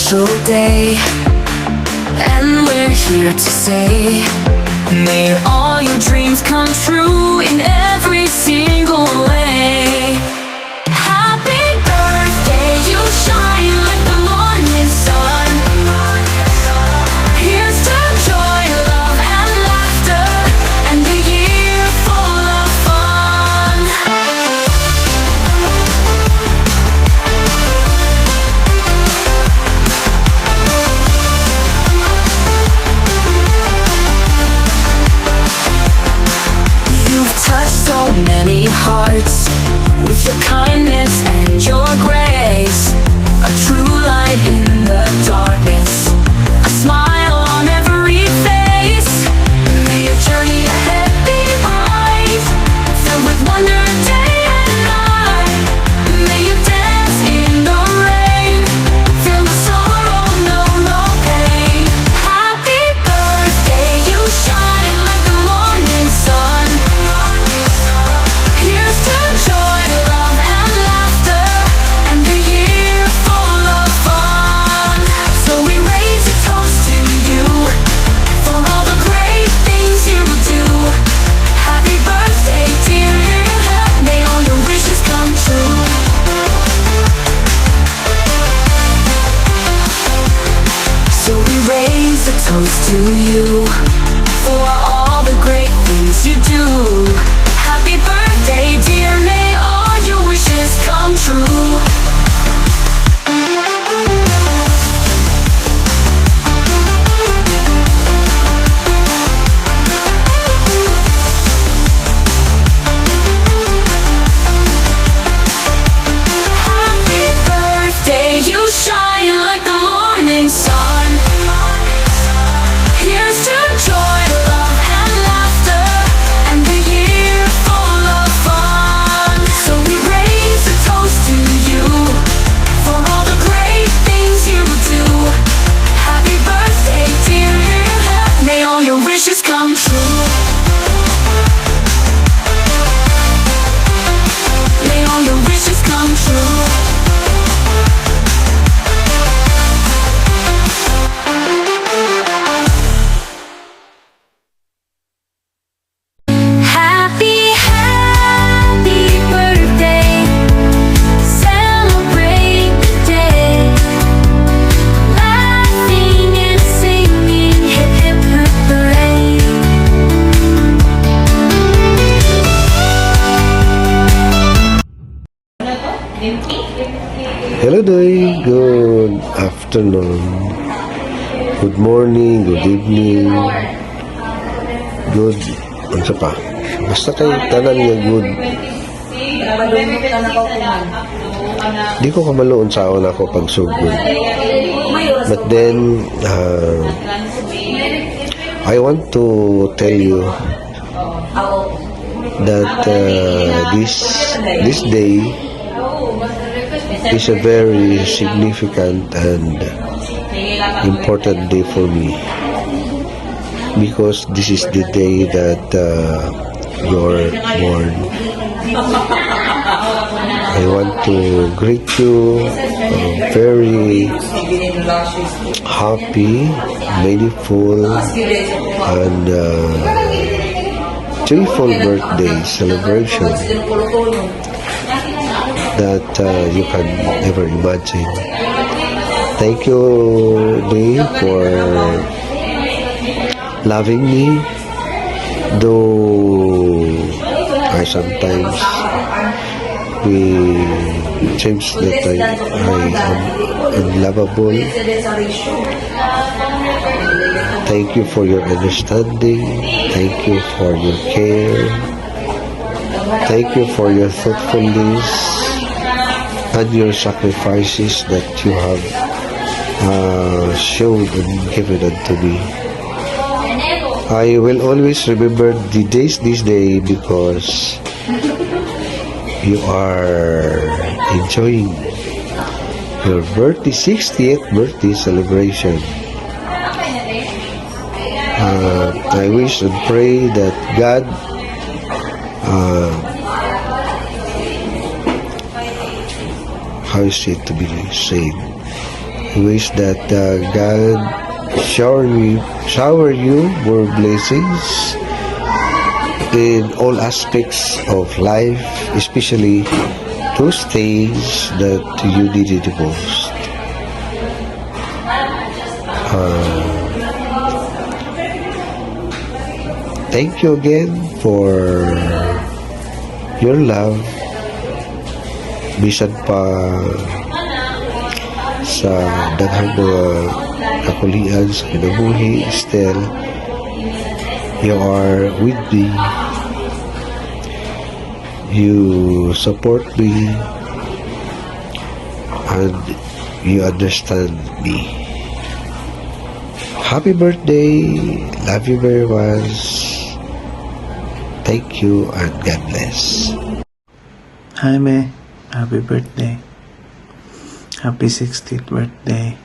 special day, and we're here to say, may all your dreams come true in every single way. Happy birthday, you shine like the morning sun. Here's to joy, love, and laughter, and a year full of fun. You've touched so many hearts with your kindness and your grace, a true light in the darkness, a smile on every face. May your journey ahead be bright, filled with wonder day and night. May you dance in the rain, feel the sorrow, know no pain. Happy birthday, you shine like the morning sun. Here's to joy, love, and laughter, and a year full of fun. So we raise a toast to you for all the great things you do. Happy birthday, dear, may all your wishes come true. So we raise a toast to you for all the great things you do. Happy birthday, dear, may all your wishes come true. Happy birthday, you shine like the morning sun. Here's to joy, love, and laughter, and a year full of fun. So we raise a toast to you for all the great things you do. Happy birthday, dear, may all your wishes come true. May all your wishes come true. Happy birthday, celebrate the day, laughing and singing, hip hip hooray. Hello Doy, good afternoon, good morning, good evening, good, ano sa pa? Basta kayo tanan nga good. Di ko kamaloon sa ako na ako pagsugod. But then, I want to tell you that this day is a very significant and important day for me, because this is the day that you're born. I want to greet you very happy, meaningful, and joyful birthday celebration that you can never imagine. Thank you, Day, for loving me, though I sometimes we seems that I am unlovable. Thank you for your understanding. Thank you for your care. Thank you for your thoughtfulness and your sacrifices that you have shown and given unto me. I will always remember this day because you are enjoying your 60th birthday celebration. I wish and pray that God how is it to be said? wish that God shower you more blessings in all aspects of life, especially those things that you needed the most. Thank you again for your love. Bisan pa sa daghang mga kakulian sa kinabuhi, still you are with me. You support me and you understand me. Happy birthday. Love you very much. Thank you and God bless. Hi, May. Happy birthday. Happy 60th birthday.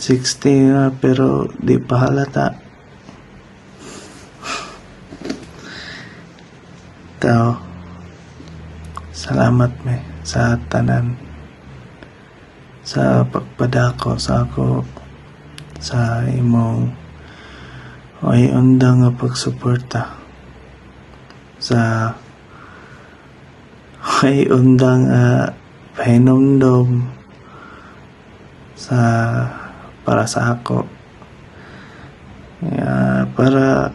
60 na pero di pa halata. Tao. Salamat, May, sa tanan. Sa pagpadako sa ako. Sa imong ay undang nga pagsuporta. Sa ay undang pahinumdom sa para sa ako, para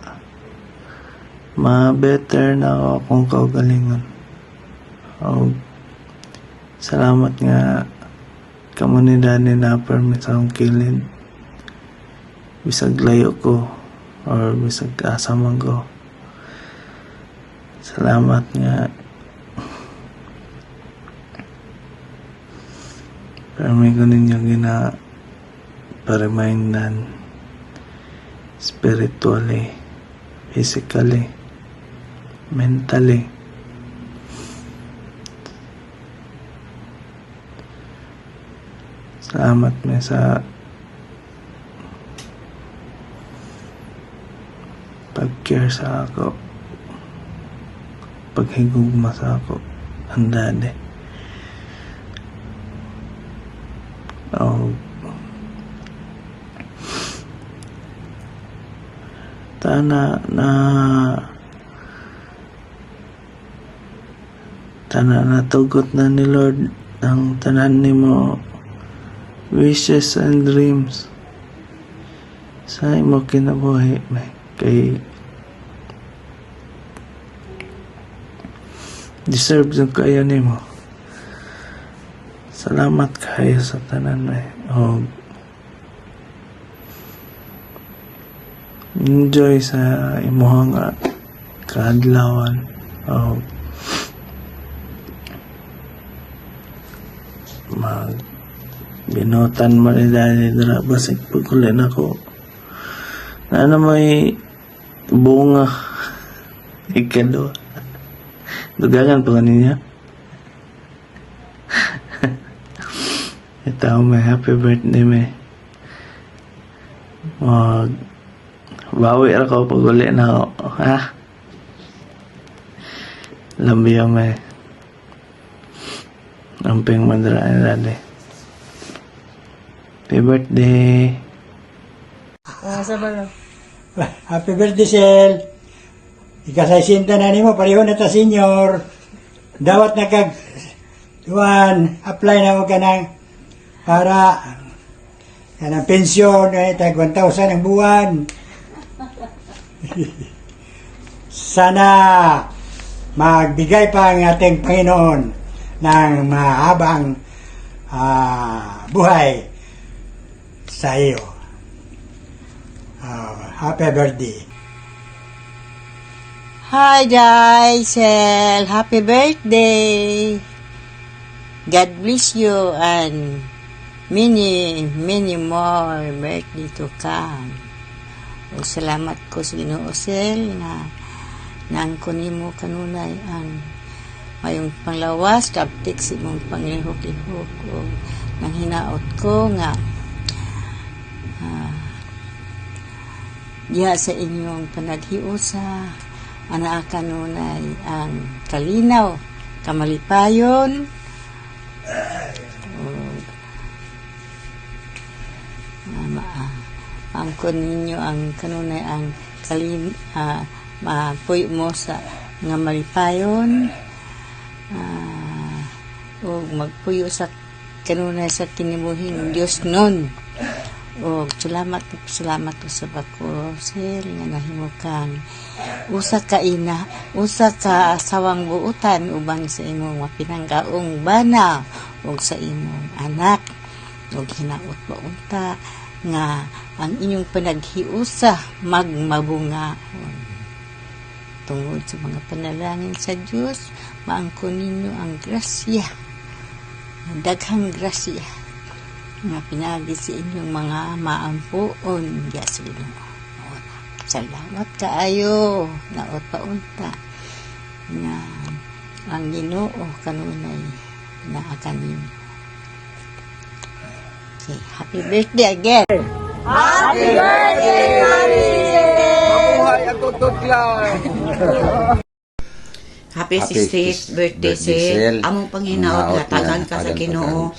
ma-better na ako akong kaugalingon. Salamat nga komunidad ni na permit sa akong kilid, bisag layo ko or bisag asa man ko. Salamat nga pero may ko ninyo pa-remindan spiritually, physically, mentally. Salamat mo sa pag-care sa ako, paghigugma sa ako, ang dade. Tana natugot na ni Lord ang tanan nimo wishes and dreams sa imo kinabuhi, may kay deserve yung kaya nimo. Salamat kayo sa tanan, may enjoy sa imuhang kaadlawan. Binutan mo ni Dani dra basig pagkulin ako na may bunga ikado dugangan pa niya. Ito may happy birthday, may bawi ako pag uli na ako, ha? Lambiyo, may amping madraan dati. Happy birthday. Happy birthday, Sel. Ikasaysinta na nimo pareho na ta senior. Dawat na kag apply na mo kanang para kanang pensyon tag 1,000 ang buwan. Sana magbigay pa ang ating Panginoon ng mahabang buhay sa iyo. Happy birthday. Hi guys, happy birthday. God bless you and many more birthday to come. O salamat ko sa Ginoo, Sel, na naangkon nimo kanunay ang mayong panglawas kaptik si mong panglihok-lihok o nang hinaot ko nga diha sa inyong panaghiusa ana kanunay ang kalinaw, kamalipayon maangkon ninyo ang kanunay ang mapuy mo sa nga malipayon, o magpuyo sa kanunay sa kinibuhing Dios nun. O salamat ko sa bako sir nga nahimo kang usa ka asawang buutan ubang sa imong mapinanggaong bana ug sa imong anak ug hinaot ba unta nga ang inyong panaghiusa magmabungaon tungod sa mga panalangin sa Dios. Maangkon ninyo ang grasya, daghang grasya nga pinagi sa inyong mga maampuon diya sa Ginoo. Salamat kaayo naot paunta nga ang Ginoo kanunay naa kaninyo. Okay, happy birthday again. Happy birthday, Mami! Mabuhay ang tutot lang! Happy 60th birthday, Sel. Among Panginoon, hatagan ka sa Ginoo.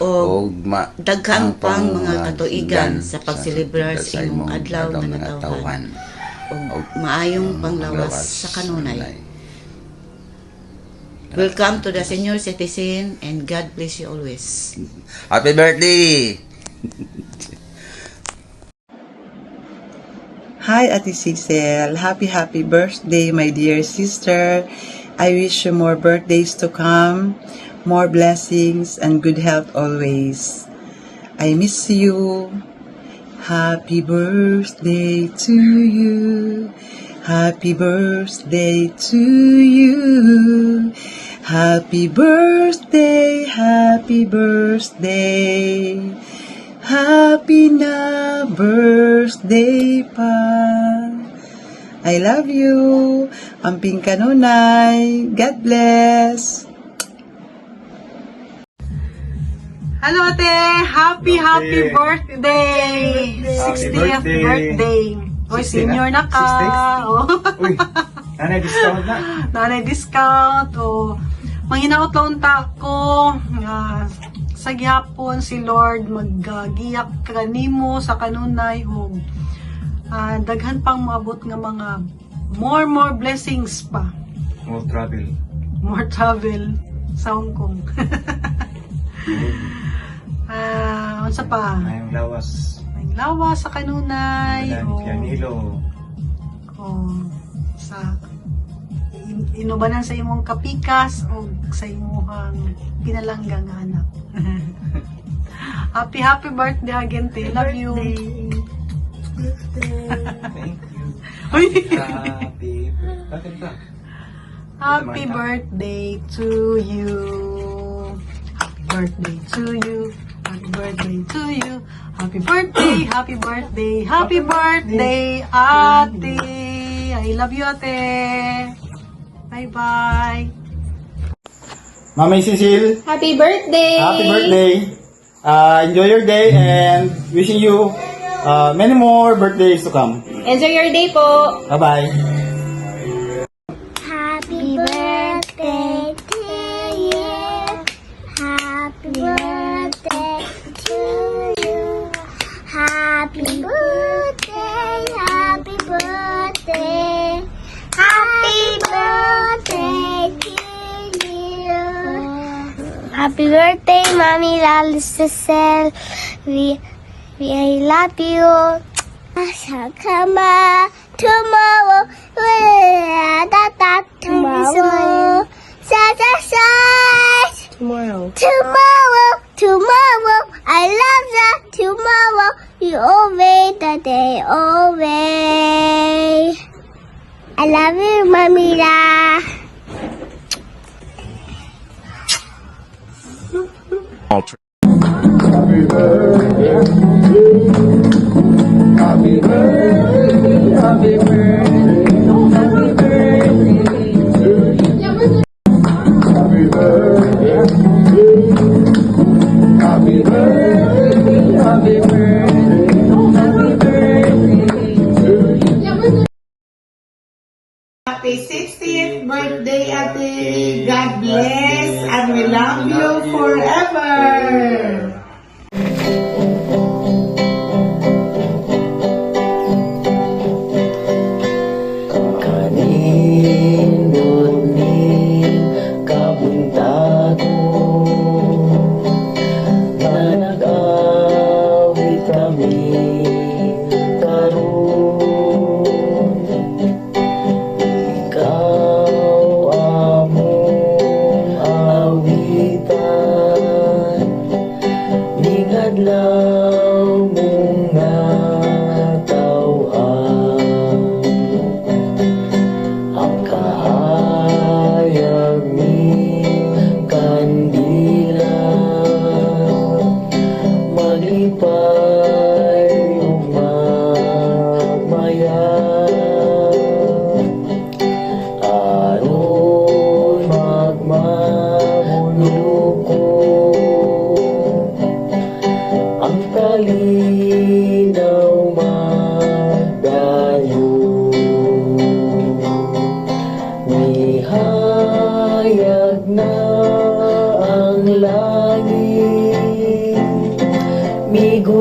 O daghang pang mga katuigan sa pagselebrar sa imong adlaw nga natawhan. O maayong panglawas sa kanunay. Welcome to the senior citizen and God bless you always. Happy birthday! Hi, Ate Cecil. Happy birthday, my dear sister. I wish you more birthdays to come, more blessings, and good health always. I miss you. Happy birthday to you. Happy birthday to you. Happy birthday, happy birthday. Happy na birthday pa. I love you. Amping kanunay. God bless. Hello, Ate! Happy birthday! 60th birthday! Oy, senior na ka! Oh. Uy, nanay discount na. Nanay discount! Oh. Manghinaot laon ta ko. Sa gihapon si Lord maggiyak kanimo sa kanunay o daghan pang maabot nga mga more blessings pa. More travel sa Hong Kong. Unsa pa? Mayong lawas sa kanunay. Sa inubanan sa imong kapikas o sa imong pinalanggang anak. Happy birthday again, te. Love you. Thank you. Happy birthday to you. Happy birthday to you. Happy birthday to you. Happy birthday, Ate. I love you, Ate. Bye-bye. Mama Cecil, Happy birthday! happy birthday. Enjoy your day and wishing you many more birthdays to come. Enjoy your day po! Bye-bye. Happy birthday to you. Happy birthday to you. Happy birthday, happy birthday. Happy birthday to you. Happy birthday, Mommy Lalo Cecil. I love you. Sakama tomorrow. Tomorrow. Tomorrow. I love you. Tomorrow. You always the day always. I love you, Mamila. Happy 60th birthday, Ate. God bless and we love you forever.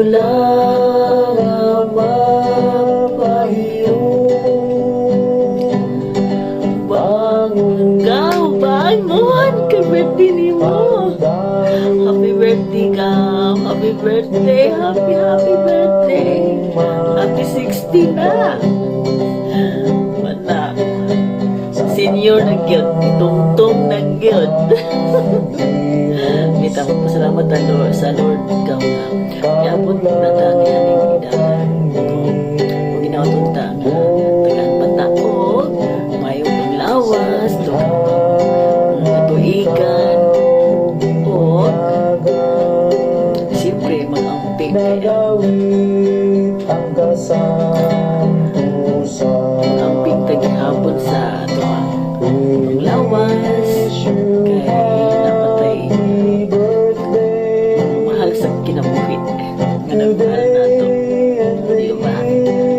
lang ang mapahiyo. Bangon ka, bangon! Ka-birthday ni mo! Happy birthday ka! Happy birthday! Happy birthday! Happy 60 na! Mana! Senior na gyud, tungtong na gyud. Kita ko pasalamat ang Lord sa Lord ikaw na yapon na tangi aning idahan. Kung ginautunta nga tagaan patao, mayong panglawas, tukang katuigan, o siyempre mag-amping amping tagihapon sa tukang panglawas, kay napatay mahal sa kinabuhi nga nagmahal na to, di ba?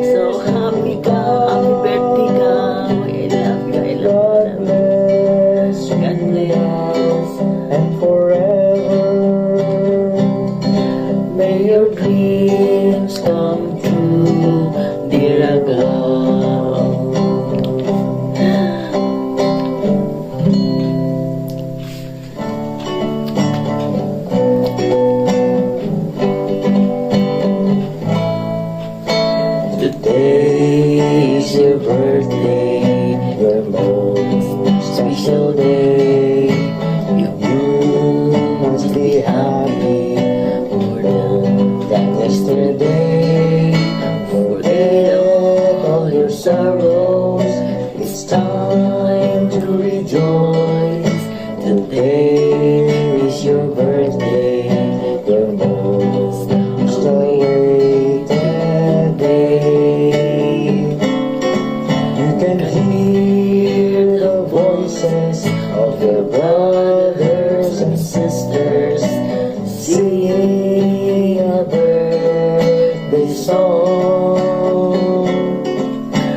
So happy ka, happy birthday ka, I love you, I love you, God bless and forever may your dreams come true, dear Agaw. Today is your birthday, your most special day. You must be happy more than yesterday. Forget all your sorrows, it's time to rejoice. Today is your birthday, your most awaited day. You can hear the voices of your brothers and sisters singing a birthday song.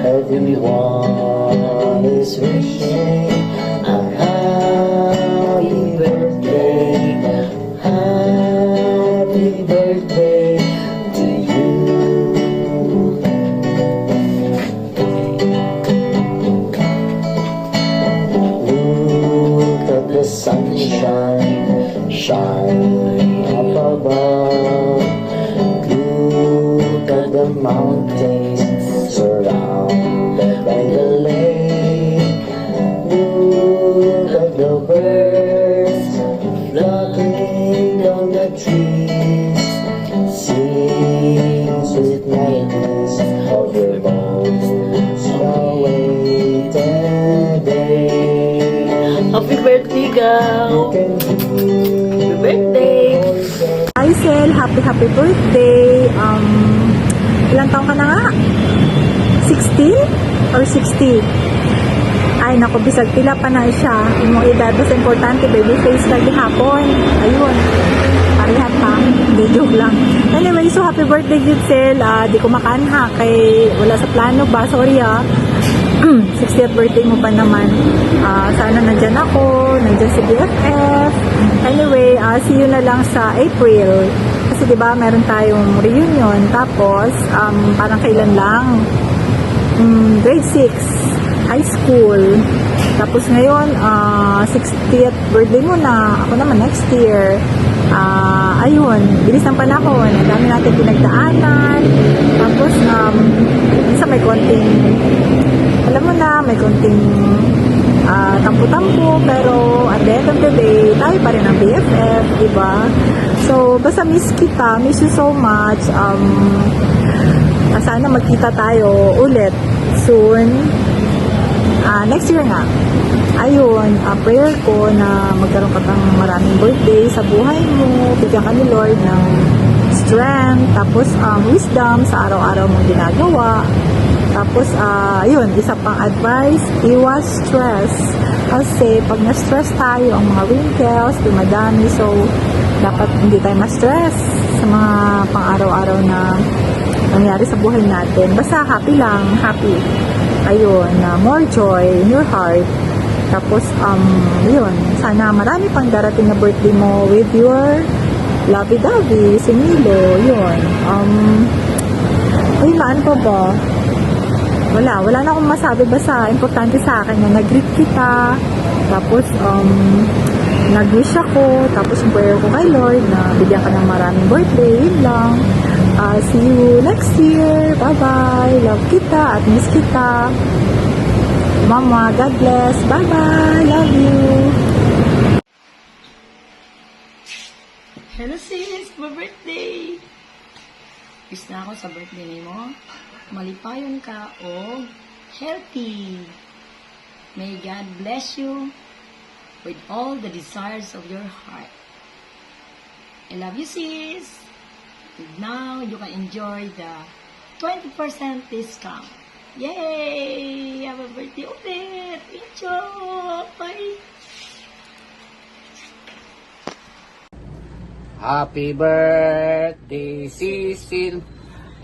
Everyone is wishing a happy birthday, happy birthday to you. Look at the sunshine, shine up above. Look at the mountains surrounded by the lake. Look at the birds fluttering down the trees. Sing sweet melodies of your most awaited day. Happy birthday, Gaw! Happy birthday! Hi, Sel. Happy birthday. Ilang taon ka na nga? 60 or 60? Ay, naku, bisag pila pa na siya. Yung edad, basta importante, baby face ka hapon. Ayun. Parihat pa. Hindi, joke lang. Anyway, so happy birthday, good Sel. Di ko makanha kay wala sa plano ba? Sorry 60th birthday mo pa naman. Sana nandyan ako, nandyan si BFF. Anyway, see you na lang sa April. Kasi diba, meron tayong reunion. Tapos, parang kailan lang? Grade 6, high school. Tapos ngayon, 60th birthday mo na. Ako naman next year. Ayun, bilis ng panahon. Ang dami natin pinagdaanan. Tapos, minsan may konting, alam mo na, may konting tampo-tampo, pero at the end of the day, tayo pa rin ang BFF, diba? So, basta miss kita, miss you so much. Sana magkita tayo ulit soon. Next year nga. Ayun, prayer ko na magkaroon ka ng maraming birthday sa buhay mo, bigyan ka ni Lord ng strength, tapos wisdom sa araw-araw mong ginagawa. Tapos, yun, isa pang advice, iwas stress. Kasi pag na-stress tayo, ang mga wrinkles, dumadami. So, dapat hindi tayo ma-stress sa mga pang-araw-araw na nangyari sa buhay natin. Basta happy lang, happy. Ayun, more joy in your heart. Tapos, yun, sana marami pang darating na birthday mo with your Labi-dabi, si Milo, yun. Ay, maan pa ba? Wala na akong masabi, basta importante sa akin na nag-greet kita, tapos nag-wish ako, tapos yung prayer ko kay Lord na bigyan ka ng maraming birthday, yun lang. See you next year, bye-bye, love kita at miss kita. Mama, God bless, bye-bye, love you. Hello sis, my birthday! Wish na ako sa birthday ni mo. Malipayon ka o healthy. May God bless you with all the desires of your heart. I love you sis. And now you can enjoy the 20% discount. Yay! Happy birthday ulit! Enjoy! Bye! Happy birthday, Cecil.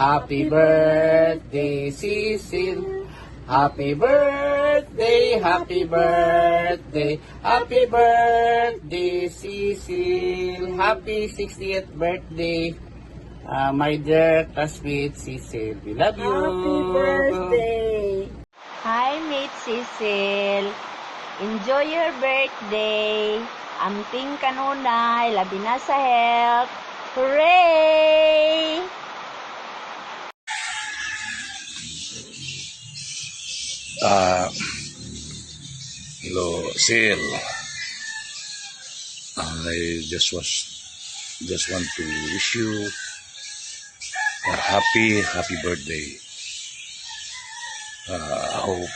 Happy birthday, Cecil. Happy birthday, happy birthday, happy birthday, Cecil. Happy 60th birthday, my dear classmate Cecil. We love you. Happy birthday! Hi, mate Cecil. Enjoy your birthday. Amping kanunay, labi na sa health. Hooray! Hello, Sil. I just want to wish you a happy birthday. I hope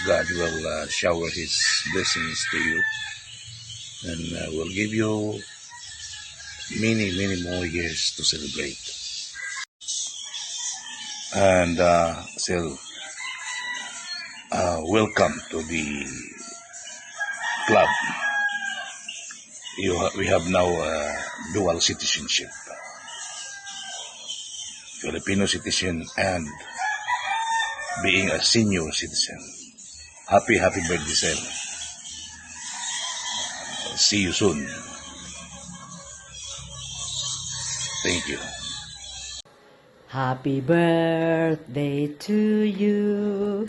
God will shower His blessings to you and will give you many more years to celebrate. And Sil, welcome to the club. We have now dual citizenship, Filipino citizen and being a senior citizen. Happy birthday, Sel. See you soon. Thank you. Happy birthday to you.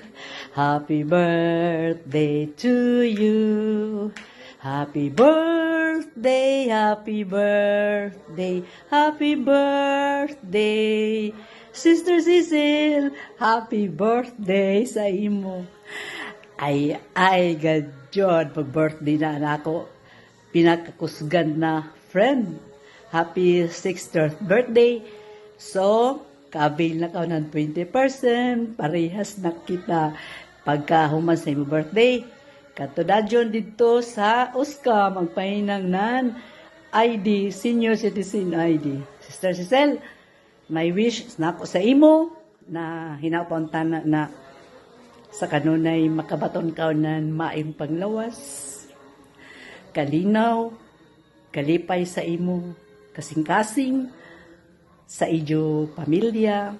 Happy birthday to you. Happy birthday, happy birthday, happy birthday. Sister Cecil, happy birthday sa imo. Ay, gadjod, pag-birthday na nako. Pinakakusgan na friend. Happy 60th birthday. So, kabil na ka ng 20%, parehas na kita pagkahuman sa imo birthday. Katudadyon dito sa USCA, magpahinang nan ID, Senior Citizen ID. Sister Cecil, my wish na ako sa imo na hinapunta na sa kanunay makabaton ka nan maayong panglawas, kalinaw, kalipay sa imo, kasing-kasing, sa ijo pamilya,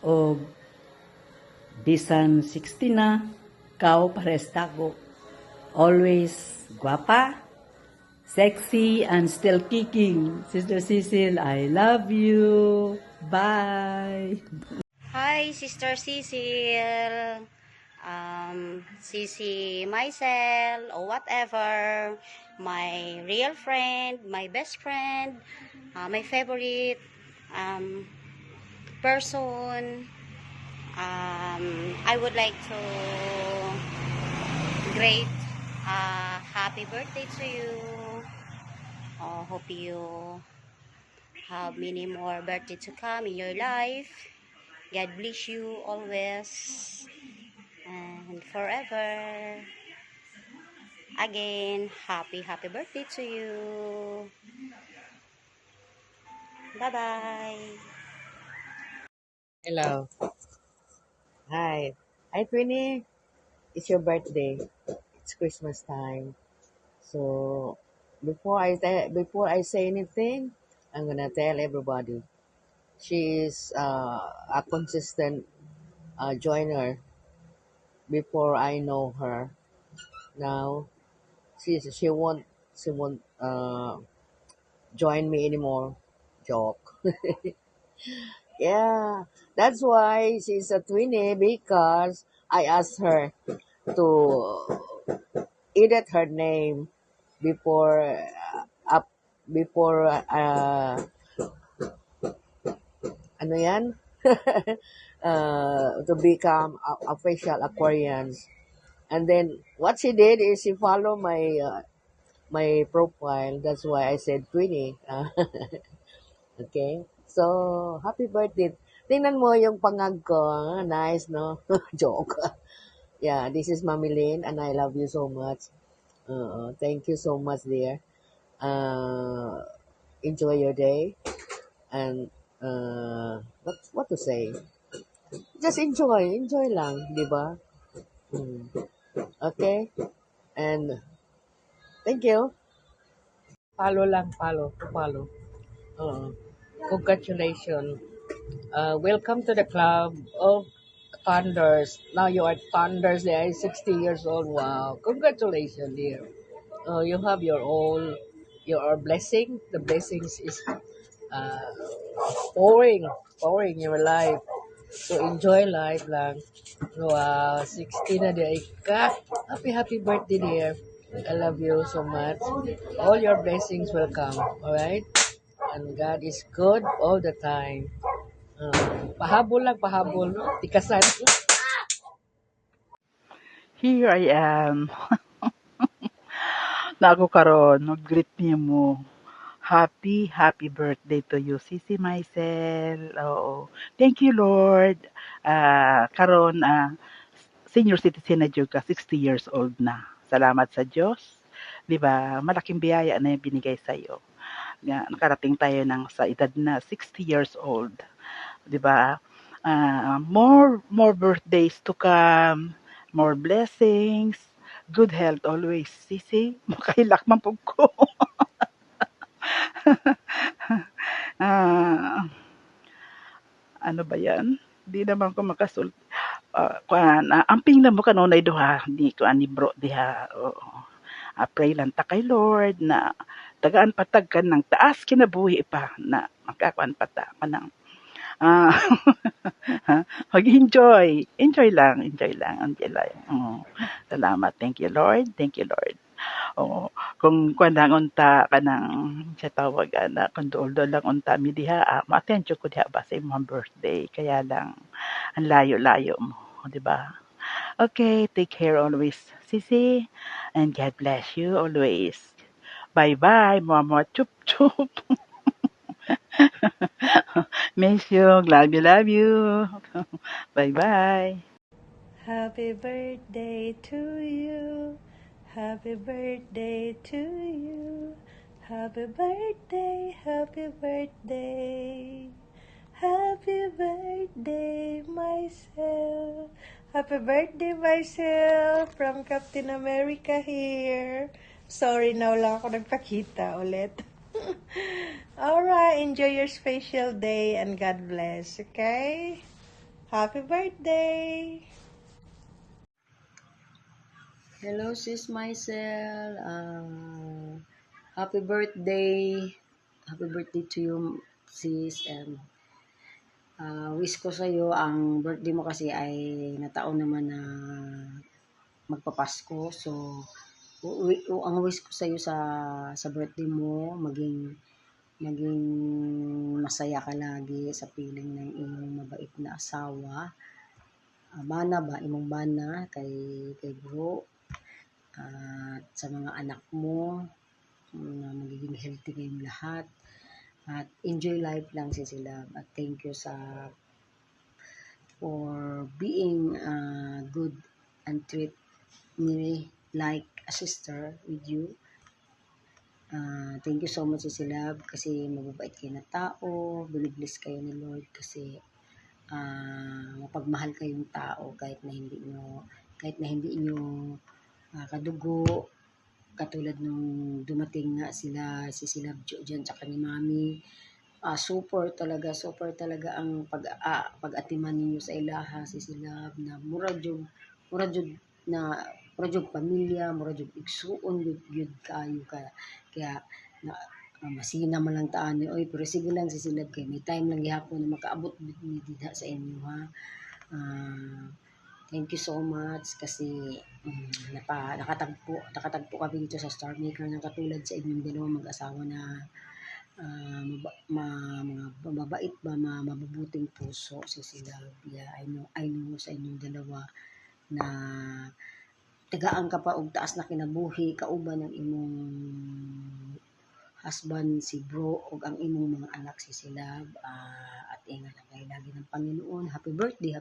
o bisan 60 na, kao pares tako. Always guapa, sexy, and still kicking. Sister Cecil, I love you. Bye. Hi, Sister Cecil. Sisi myself or whatever, my real friend, my best friend, my favorite person. I would like to great happy birthday to you. Hope you have many more birthday to come in your life. God bless you always and forever. Again, happy birthday to you. Bye-bye. Hello. Hi. Hi, Queenie. It's your birthday. It's Christmas time. So, before I say anything, I'm gonna tell everybody. She is a consistent joiner before I know her. Now, she won't join me anymore. Joke. Yeah, that's why she's a twinnie because I asked her to edit her name before up before ano yan to become official Aquarians. And then what she did is she followed my profile. That's why I said twinnie. Okay. So, happy birthday. Tingnan mo yung pangag ko. Nice, no? Joke. Yeah, this is Mami Lynn and I love you so much. Thank you so much, dear. Enjoy your day. And, what to say? Just enjoy. Enjoy lang, di ba? Okay? And, thank you. Follow lang, follow. Follow. Congratulations. Welcome to the club of Thunders. Now you are Thunders. They are 60 years old. Wow. Congratulations, dear. You have your blessing. The blessings is uh, pouring your life. So enjoy life lang. Wow, 60 na di ka. Happy birthday, dear. I love you so much. All your blessings will come. Alright? And God is good all the time. Pahabol lang, pahabol. Tikasan. Here I am. Na ako karon, nag-greet niyo mo. Happy birthday to you, Sisi Maisel. Oo. Thank you, Lord. Karon, senior citizen na dyan ka, 60 years old na. Salamat sa Diyos. Di ba? Malaking biyaya na yung binigay sa'yo. Nakarating tayo sa edad na 60 years old. Di ba? More birthdays to come, more blessings, good health always. Sisi, makailak man po ko. Ah, ano ba yan? Di naman ko makasul. Amping lang mo kanunay duha, di ko ani bro diha. Oo. Pray lang ta kay Lord na tagaan patag ka ng taas kinabuhi pa na makakuan pa ta kanang ah mag-enjoy. Enjoy lang. Oo. Salamat. Thank you, Lord. Oo. Kung kuan unta kanang sa tawag na kung dool lang unta mi diha, ma-attend jud ko diha ba sa imong birthday. Kaya lang ang layo-layo mo, di ba? Okay, take care always, Sisi, and God bless you always. Bye-bye, mama. Chup chup. Miss you. Love you. Bye-bye. Happy birthday to you. Happy birthday to you. Happy birthday, happy birthday. Happy birthday, myself. Happy birthday, myself. From Captain America here. Sorry, now lang ako nagpakita ulit. Alright, enjoy your special day and God bless, okay? Happy birthday! Hello, sis Maisel. Happy birthday. Happy birthday to you, sis. And wish ko sa iyo, ang birthday mo kasi ay nataon naman na magpapasko. So, ang wish ko sa iyo sa birthday mo, maging masaya ka lagi sa piling ng iyong mabait na asawa. Imong bana kay bro. At sa mga anak mo na magiging healthy kayong lahat at enjoy life lang sila at thank you for being good and treat me like a sister with you. Thank you so much sila kasi mababait kayo na tao, binibless kayo ni Lord kasi mapagmahal kayong tao kahit na hindi nyo kadugo, katulad nung dumating nga si Silabjo dyan tsaka ni Mami. Super talaga ang pag-atiman ninyo sa ilaha si Silab na murad yung pamilya, murad yung igsuon gyud kayo kaya masina man lang taan ni oy, pero sige lang sisilab kay may time lang gihapon na makaabot ni dida sa inyo ha. Thank you so much kasi nakatagpo kami dito sa Star Maker na katulad sa inyong dalawang mag-asawa na mga mabait ba, mabubuting puso si sila. Yeah, I know sa inyong dalawa na tagaan ka pa og taas na kinabuhi kauban ng imong husband si bro ug ang imong mga anak si Silab, at ingat ang kayo lagi ng Panginoon. Happy birthday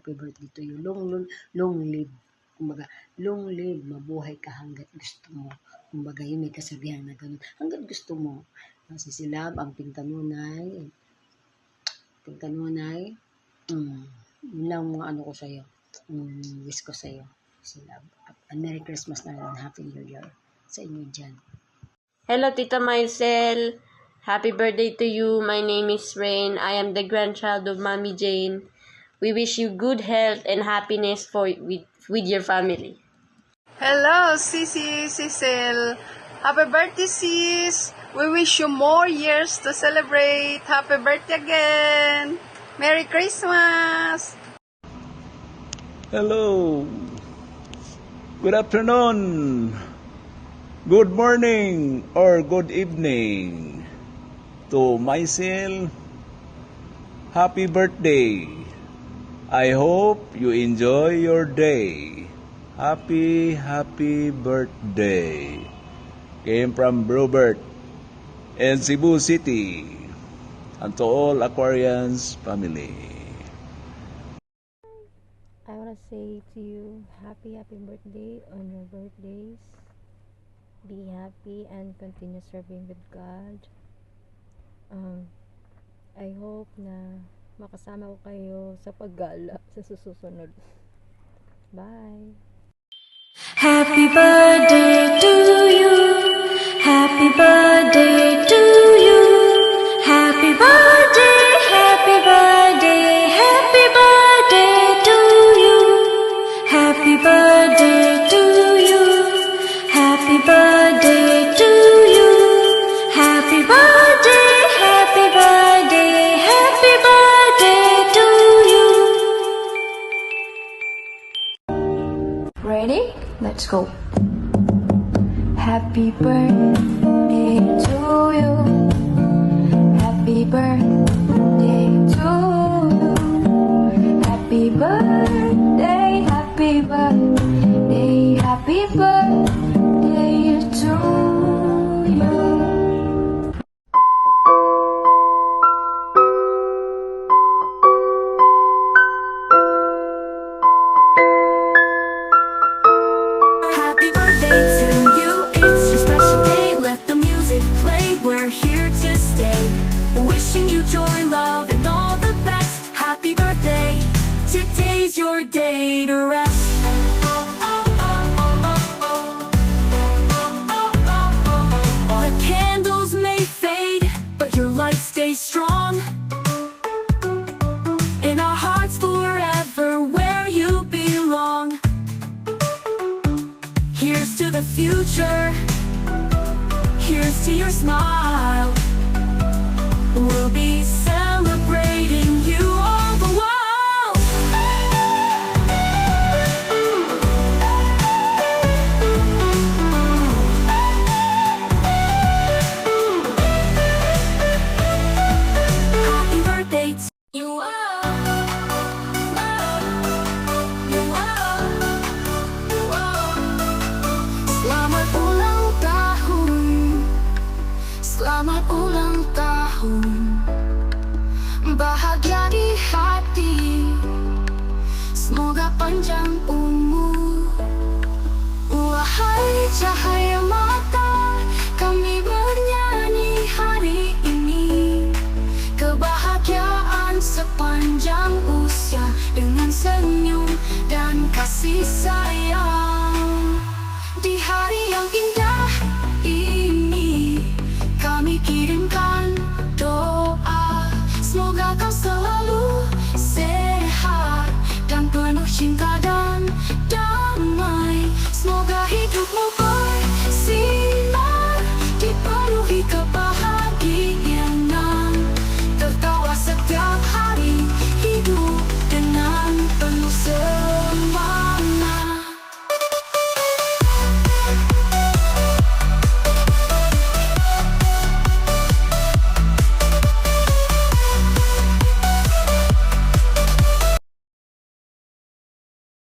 to you. Long live. Kumbaga, long live, mabuhay ka hanggat gusto mo. Kumbaga, yun may kasabihan na ganun. Hanggat gusto mo. Si Silab, ang pinkanunay, yun lang mga ano ko sa'yo. Wish ko sa'yo, Silab. A Merry Christmas na and Happy New Year sa inyo dyan. Hello, Tita Marcel. Happy birthday to you. My name is Rain. I am the grandchild of Mommy Jane. We wish you good health and happiness with your family. Hello, Sisi, Cecil. Happy birthday, sis. We wish you more years to celebrate. Happy birthday again. Merry Christmas. Hello. Good afternoon. Good morning or good evening to myself. Happy birthday. I hope you enjoy your day. Happy birthday. Came from Robert and Cebu City. And to all Aquarians family. I want to say to you, happy birthday on your birthdays. Be happy and continue serving with God. I hope na makasama ko kayo sa paggala sa susunod. Bye! Happy birthday to you. Happy birthday to you. Happy birthday, happy birthday, happy birthday to you. Happy birthday to you. Happy birthday to you. Happy birthday, happy birthday, happy birthday to you. Ready? Let's go. Happy birthday to you. Happy birthday to you. Happy birthday, happy birthday, happy birthday to you. Happy birthday to you. It's your special day. Let the music play. We're here to stay. Wishing you joy, love, and all the best. Happy birthday. Today's your day to rest. The candles may fade, but your light stays strong. In our hearts forever, where you belong. Here's to the future. Here's to your smile. We'll be celebrating you all the while. Happy birthday to you. Selamat ulang tahun. Selamat ulang tahun. Bahagia di hati. Semoga panjang umur. Wahai cahaya mata, kami bernyanyi hari ini. Kebahagiaan sepanjang usia dengan senyum dan kasih sayang.